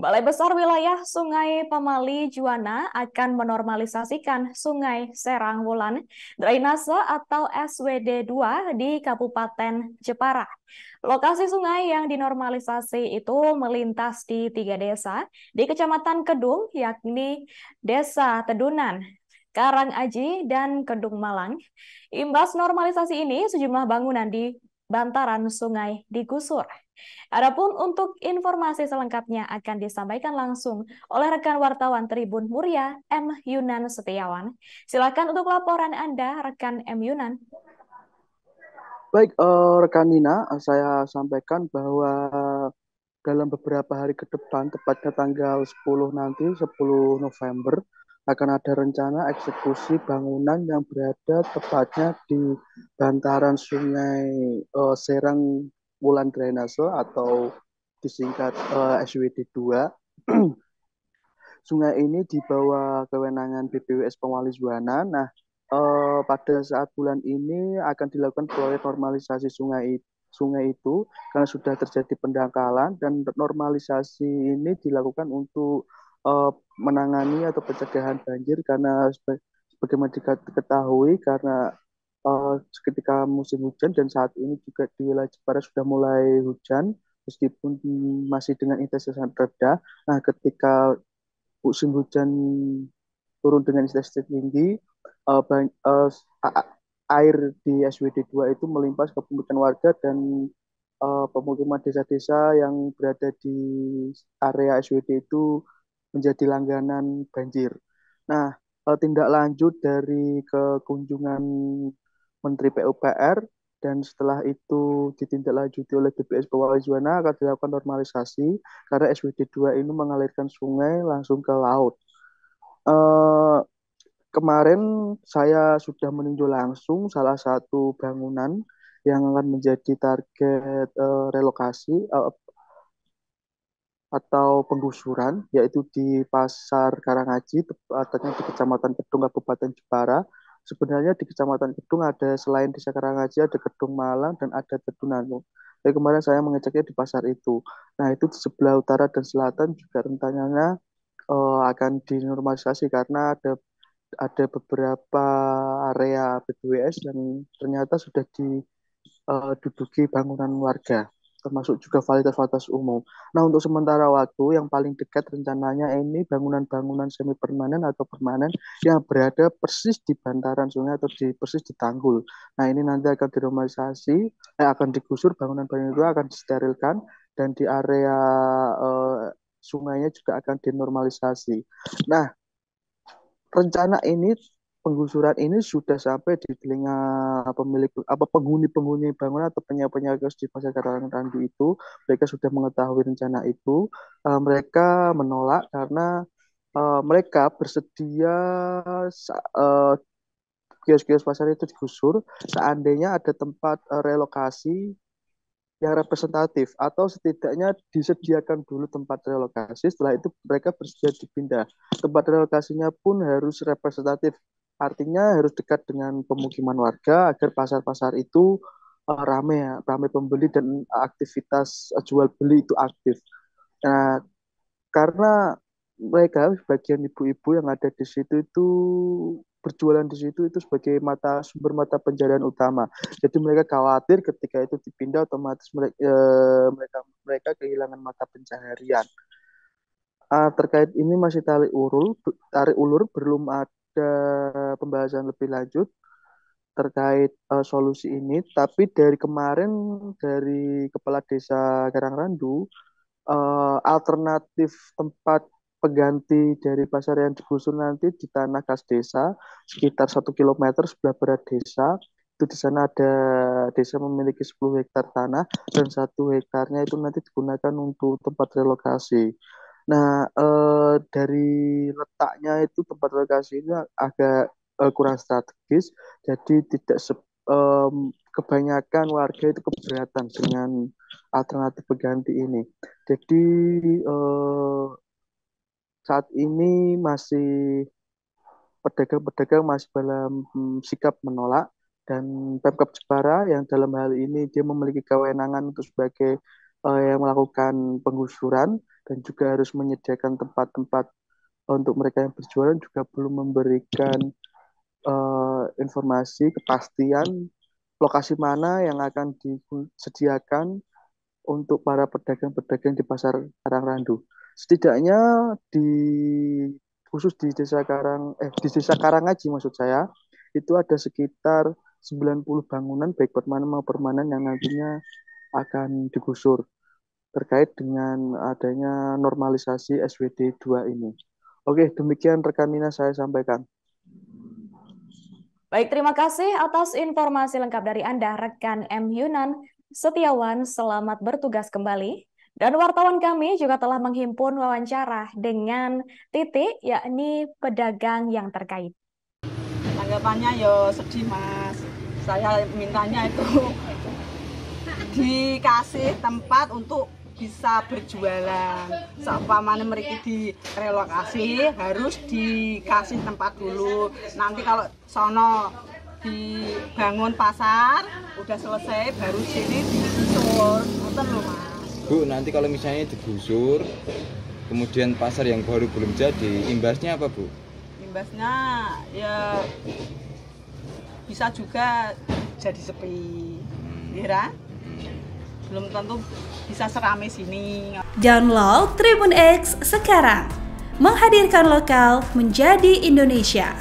Balai Besar Wilayah Sungai Pamali Juwana akan menormalisasikan Sungai Serang Wulan drainase atau SWD 2 di Kabupaten Jepara. Lokasi sungai yang dinormalisasi itu melintas di 3 desa di Kecamatan Kedung, yakni Desa Tedunan, Karangaji, dan Kedung Malang. Imbas normalisasi ini, sejumlah bangunan di bantaran sungai digusur. Adapun untuk informasi selengkapnya akan disampaikan langsung oleh rekan wartawan Tribun Muria, M. Yunan Setiawan. Silakan untuk laporan Anda, rekan M. Yunan. Baik, rekan Nina, saya sampaikan bahwa dalam beberapa hari ke depan, tepatnya tanggal 10 nanti, 10 November, akan ada rencana eksekusi bangunan yang berada tepatnya di bantaran Sungai Serang Wulan Drainase atau disingkat SWD 2. Sungai ini di bawah kewenangan BPWS Pemali Juwana. Nah, pada saat bulan ini akan dilakukan proyek normalisasi sungai itu karena sudah terjadi pendangkalan dan normalisasi ini dilakukan untuk menangani atau pencegahan banjir karena sebagaimana diketahui karena ketika musim hujan dan saat ini juga di wilayah Jepara sudah mulai hujan meskipun masih dengan intensitas sangat rendah. Nah, ketika musim hujan turun dengan intensitas tinggi, uh, ban- uh, air di SWD 2 itu melimpas ke pemukiman warga dan pemukiman desa-desa yang berada di area SWD itu menjadi langganan banjir. Nah, tindak lanjut dari kekunjungan Menteri PUPR dan setelah itu ditindaklanjuti oleh BPS Bawah Juwana akan dilakukan normalisasi karena SWD 2 ini mengalirkan sungai langsung ke laut. Eh, Kemarin saya sudah meninjau langsung salah satu bangunan yang akan menjadi target relokasi atau penggusuran, yaitu di Pasar Karangaji, tepatnya di Kecamatan Kedung, Kabupaten Jepara. Sebenarnya di Kecamatan Kedung ada selain Desa Karangaji, ada Kedung Malang, dan ada Kedunanu. Jadi kemarin saya mengeceknya di pasar itu. Nah, itu di sebelah utara dan selatan juga rencananya akan dinormalisasi karena ada beberapa area BPWS yang ternyata sudah diduduki bangunan warga, termasuk juga fasilitas-fasilitas umum. Nah, untuk sementara waktu yang paling dekat rencananya ini bangunan-bangunan semi permanen atau permanen yang berada persis di bantaran sungai atau persis di tanggul. Nah, ini nanti akan dinormalisasi, akan digusur bangunan-bangunan itu akan disterilkan dan di area sungainya juga akan dinormalisasi. Nah, rencana ini penggusuran ini sudah sampai di telinga pemilik apa penghuni-penghuni bangunan atau penyewa-penyewa kios di Pasar Karangandu itu. Mereka sudah mengetahui rencana itu. Mereka menolak karena mereka bersedia kios-kios pasar itu digusur seandainya ada tempat relokasi yang representatif atau setidaknya disediakan dulu tempat relokasi, setelah itu mereka bersedia dipindah. Tempat relokasinya pun harus representatif, artinya harus dekat dengan pemukiman warga agar pasar-pasar itu ramai ya, ramai pembeli dan aktivitas jual beli itu aktif. Nah, karena mereka bagian ibu-ibu yang ada di situ itu berjualan di situ itu sebagai sumber mata pencarian utama. Jadi mereka khawatir ketika itu dipindah otomatis mereka kehilangan mata pencaharian. Terkait ini masih tarik ulur belum ada pembahasan lebih lanjut terkait solusi ini. Tapi dari kemarin dari Kepala Desa Karangrandu alternatif tempat pengganti dari pasar yang digusur nanti di tanah kas desa sekitar 1 kilometer sebelah barat desa. Itu di sana ada desa memiliki 10 hektar tanah dan 1 hektarnya itu nanti digunakan untuk tempat relokasi. Nah, dari letaknya itu tempat relokasi ini agak kurang strategis, jadi tidak kebanyakan warga itu keberatan dengan alternatif pengganti ini. Jadi saat ini masih pedagang-pedagang masih dalam sikap menolak dan Pemkab Jepara yang dalam hal ini dia memiliki kewenangan untuk sebagai yang melakukan penggusuran dan juga harus menyediakan tempat-tempat untuk mereka yang berjualan, juga belum memberikan informasi kepastian lokasi mana yang akan disediakan untuk para pedagang-pedagang di pasar Karangrandu. Setidaknya di khusus di di desa Karangaji maksud saya, itu ada sekitar 90 bangunan baik permanen maupun permanen yang nantinya akan digusur terkait dengan adanya normalisasi SWD 2 ini. Oke, demikian rekan Nina saya sampaikan. Baik, terima kasih atas informasi lengkap dari Anda, rekan M. Yunan Setiawan. Selamat bertugas kembali. Dan wartawan kami juga telah menghimpun wawancara dengan Titi, yakni pedagang yang terkait. Tanggapannya ya sedih, Mas. Saya mintanya itu dikasih tempat untuk bisa berjualan. Seumpamanya mereka direlokasi, harus dikasih tempat dulu. Nanti kalau sono dibangun pasar, udah selesai, baru sini digusur. Betul loh, Mas. Bu, nanti kalau misalnya digusur, kemudian pasar yang baru belum jadi, imbasnya apa, Bu? Imbasnya ya bisa juga jadi sepi, ya, belum tentu bisa seramai sini. Download Tribun X sekarang, menghadirkan lokal menjadi Indonesia.